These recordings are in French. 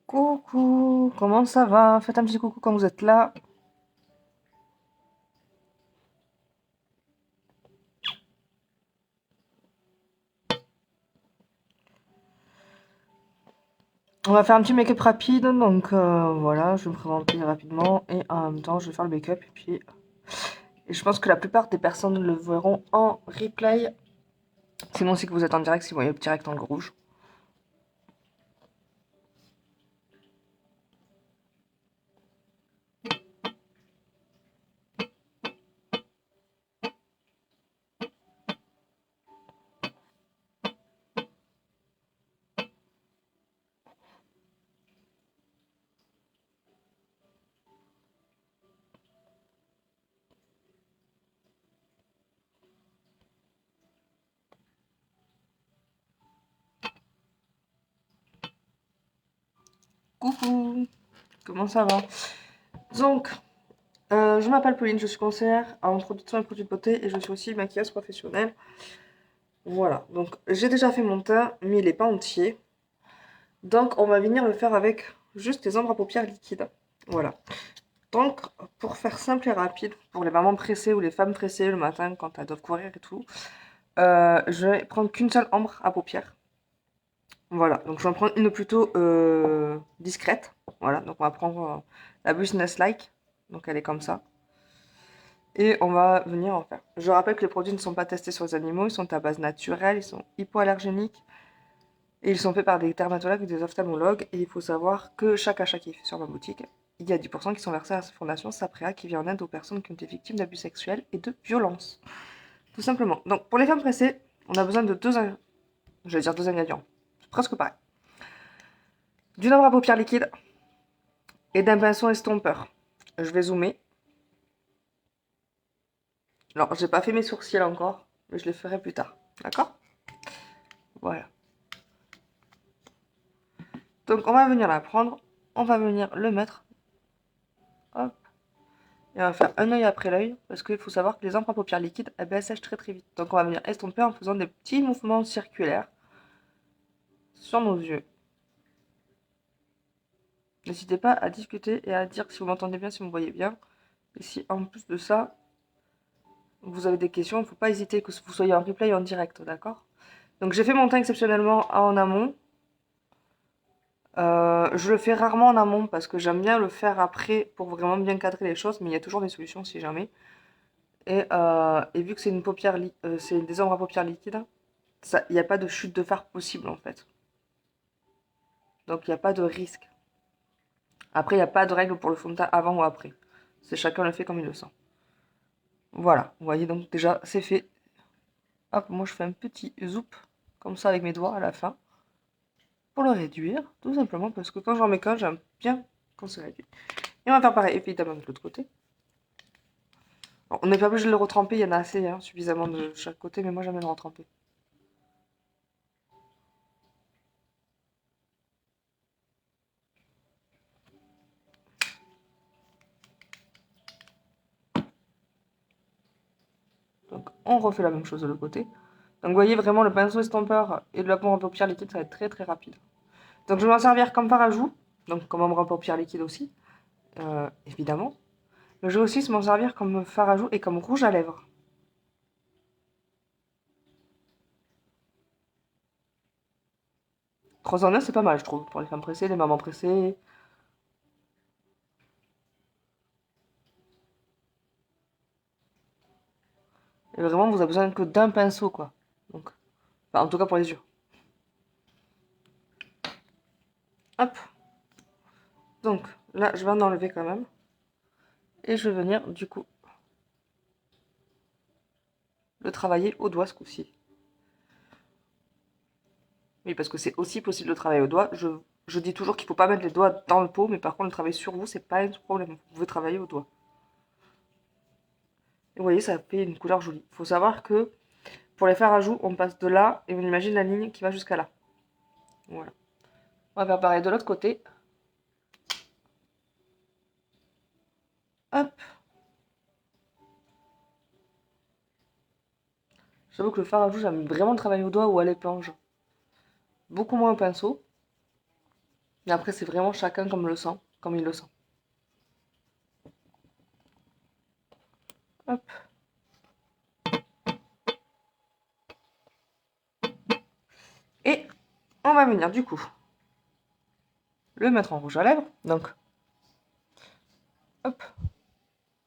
Coucou, comment ça va? Faites un petit coucou quand vous êtes là. On va faire un petit make-up rapide, donc voilà, je vais me présenter rapidement et en même temps je vais faire le make-up et je pense que la plupart des personnes le verront en replay. Sinon, si vous êtes en direct, si vous voyez le petit rectangle rouge. Coucou, comment ça va? Donc, je m'appelle Pauline, je suis conseillère en introduction et produits de beauté et je suis aussi maquilleuse professionnelle. Voilà, donc j'ai déjà fait mon teint, mais il n'est pas entier. Donc, on va venir le faire avec juste les ombres à paupières liquides. Voilà. Donc, pour faire simple et rapide, pour les mamans pressées ou les femmes pressées le matin quand elles doivent courir et tout, je vais prendre qu'une seule ombre à paupières. Voilà, donc je vais en prendre une plutôt discrète. Voilà, donc on va prendre la Business Like. Donc elle est comme ça. Et on va venir en faire. Je rappelle que les produits ne sont pas testés sur les animaux, ils sont à base naturelle, ils sont hypoallergéniques. Et ils sont faits par des dermatologues et des ophtalmologues. Et il faut savoir que chaque achat qui est fait sur ma boutique, il y a 10% qui sont versés à la fondation Saprea qui vient en aide aux personnes qui ont été victimes d'abus sexuels et de violences. Tout simplement. Donc pour les femmes pressées, on a besoin de je vais dire deux ingrédients. C'est presque pareil. D'une ombre à paupières liquide et d'un pinceau estompeur. Je vais zoomer. Alors j'ai pas fait mes sourcils encore, mais je les ferai plus tard. D'accord? Voilà. Donc on va venir la prendre, on va venir le mettre. Hop. Et on va faire un œil après l'œil, parce qu'il faut savoir que les encres à paupières liquides, elles sèchent très très vite. Donc on va venir estomper en faisant des petits mouvements circulaires sur nos yeux. N'hésitez pas à discuter et à dire si vous m'entendez bien, si vous me voyez bien. Et si en plus de ça, vous avez des questions, il ne faut pas hésiter que vous soyez en replay ou en direct, d'accord? Donc j'ai fait mon teint exceptionnellement en amont. Je le fais rarement en amont parce que j'aime bien le faire après pour vraiment bien cadrer les choses, mais il y a toujours des solutions si jamais. Et vu que c'est c'est des ombres à paupières liquides, il n'y a pas de chute de fard possible en fait. Donc il n'y a pas de risque. Après, il n'y a pas de règle pour le fond de teint avant ou après. C'est chacun le fait comme il le sent. Voilà, vous voyez donc déjà c'est fait. Hop, moi je fais un petit zoop comme ça avec mes doigts à la fin pour le réduire, tout simplement parce que quand j'en mets qu'un, j'aime bien quand c'est réduit. Et on va faire pareil évidemment de l'autre côté. Alors, on n'est pas obligé de le retremper, il y en a assez, hein, suffisamment de chaque côté, mais moi j'aime bien le retremper. Donc on refait la même chose de l'autre côté. Donc vous voyez vraiment le pinceau estompeur et le lapin à paupières liquide, ça va être très très rapide. Donc je vais m'en servir comme fard à joues, donc comme ombre à paupières liquide aussi, évidemment. Mais je vais aussi m'en servir comme fard à joues et comme rouge à lèvres. 3 en 1, c'est pas mal, je trouve, pour les femmes pressées, les mamans pressées. Et vraiment, vous avez besoin que d'un pinceau, quoi. Donc, enfin, en tout cas pour les yeux. Hop. Donc, là, je vais en enlever quand même. Et je vais venir, du coup, le travailler au doigt ce coup-ci. Oui, parce que c'est aussi possible de travailler au doigt. Je dis toujours qu'il ne faut pas mettre les doigts dans le pot, mais par contre, le travail sur vous, c'est pas un problème. Vous pouvez travailler au doigt. Et vous voyez, ça fait une couleur jolie. Il faut savoir que pour les faire à joues, on passe de là et on imagine la ligne qui va jusqu'à là. Voilà. On va faire pareil de l'autre côté. Hop. J'avoue que le fard à joues, j'aime vraiment le travailler au doigt ou à l'éponge. Beaucoup moins au pinceau. Mais après, c'est vraiment chacun comme le sent, comme il le sent. Hop. Et on va venir du coup le mettre en rouge à lèvres. Donc, hop.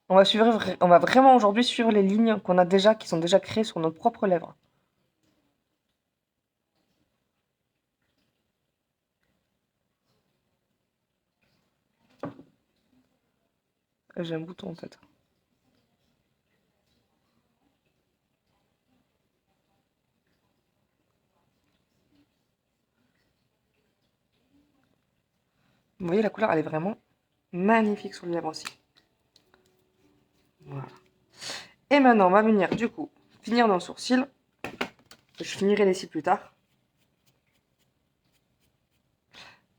On va vraiment aujourd'hui suivre les lignes qu'on a déjà, qui sont déjà créées sur nos propres lèvres. J'ai un bouton en tête. Vous voyez, la couleur, elle est vraiment magnifique sur les lèvres aussi. Voilà. Et maintenant, on va venir du coup finir dans le sourcil. Je finirai les cils plus tard.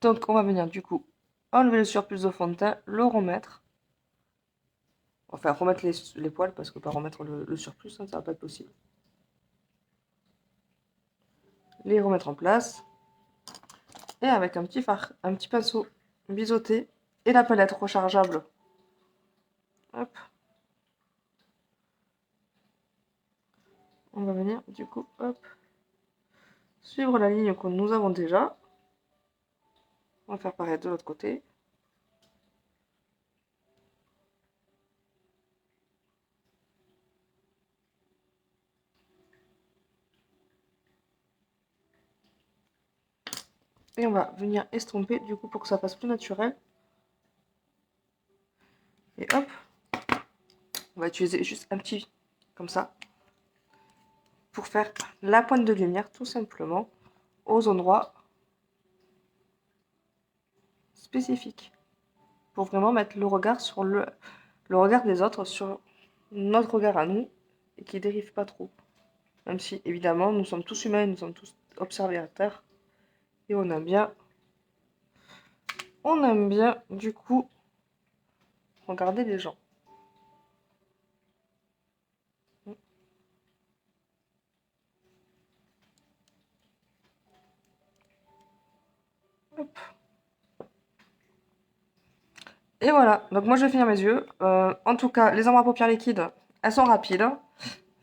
Donc, on va venir du coup enlever le surplus de fond de teint, le remettre. Enfin, remettre les poils parce que pas remettre le surplus, ça va pas être possible. Les remettre en place. Et avec un petit pinceau biseauté et la palette rechargeable. Hop. On va venir du coup, hop, suivre la ligne que nous avons déjà. On va faire pareil de l'autre côté. Et on va venir estomper du coup pour que ça fasse plus naturel. Et hop, on va utiliser juste un petit comme ça pour faire la pointe de lumière tout simplement aux endroits spécifiques. Pour vraiment mettre le regard sur le regard des autres sur notre regard à nous et qui dérive pas trop. Même si évidemment nous sommes tous humains, nous sommes tous observateurs et on aime bien du coup regarder les gens. Hop. Et voilà, donc moi je vais finir mes yeux. En tout cas, les ombres à paupières liquides, elles sont rapides,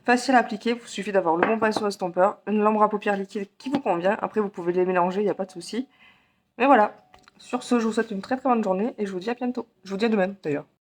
faciles à appliquer. Il vous suffit d'avoir le bon pinceau estompeur, une ombre à paupières liquide qui vous convient. Après, vous pouvez les mélanger, il n'y a pas de souci. Mais voilà, sur ce, je vous souhaite une très très bonne journée et je vous dis à bientôt. Je vous dis à demain d'ailleurs.